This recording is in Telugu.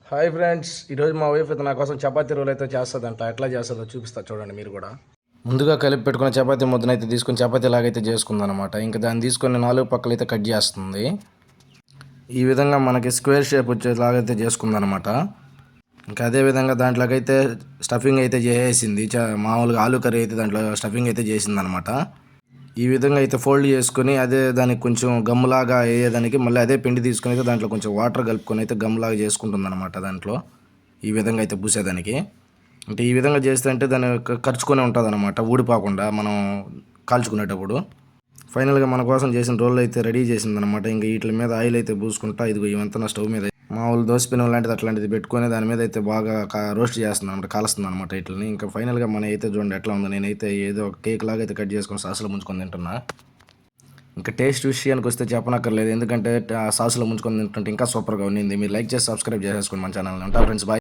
హాయ్ ఫ్రెండ్స్, ఈరోజు మా వైఫ్ అయితే నా కోసం చపాతీ రోల్ అయితే చేస్తుందంట. ఎట్లా చేస్తుందో చూపిస్తా చూడండి మీరు కూడా. ముందుగా కలిపి పెట్టుకున్న చపాతీ ముద్దనైతే తీసుకొని చపాతీ లాగైతే చేసుకుందనమాట. ఇంకా దాన్ని తీసుకొని 4 పక్కలైతే కట్ చేస్తుంది. ఈ విధంగా మనకి స్క్వేర్ షేప్ వచ్చేలాగైతే చేసుకుందనమాట. ఇంకా అదేవిధంగా దాంట్లోకైతే స్టఫింగ్ అయితే చేసేసింది. మామూలుగా ఆలు కర్రీ అయితే దాంట్లో స్టఫింగ్ అయితే చేసిందనమాట. ఈ విధంగా అయితే ఫోల్డ్ చేసుకొని అదే దానికి కొంచెం గమ్ములాగా వేయేదానికి మళ్ళీ అదే పిండి తీసుకొని అయితే దాంట్లో కొంచెం వాటర్ కలుపుకొని అయితే గమ్ములాగా చేసుకుంటుంది అనమాట. దాంట్లో ఈ విధంగా అయితే పూసేదానికి అంటే ఈ విధంగా చేస్తే అంటే దాన్ని ఖర్చుకొని ఉంటుంది అనమాట, ఊడిపోకుండా మనం కాల్చుకునేటప్పుడు. ఫైనల్గా మన కోసం చేసిన రోల్ అయితే రెడీ చేసిందనమాట. ఇంకా వీటి మీద ఆయిల్ అయితే పూసుకుంటా ఇదిగో ఇవంతా స్టవ్ మీద మామూలు దోసపినం లాంటిది అట్లాంటిది పెట్టుకొని దాని మీద అయితే బాగా రోస్ట్ చేస్తుంది అనమాట, కాలుస్తుంది అనమాట వీటిని. ఇంకా ఫైనల్గా మన అయితే చూడండి ఎట్లా ఉందో. నేనైతే ఏదో ఒక కేక్ లాగా అయితే కట్ చేసుకొని సాసులో ముంచుకొని తింటున్నా. ఇంకా టేస్ట్ విషయానికి వస్తే చెప్పనక్కర్లేదు, ఎందుకంటే సాసులో ముంచుకొని తింటుంటే ఇంకా సూపర్గా ఉన్నింది. మీరు లైక్ చేసి సబ్స్క్రైబ్ చేసేసుకోండి మన ఛానల్ని. ఉంటా ఫ్రెండ్స్, బాయ్.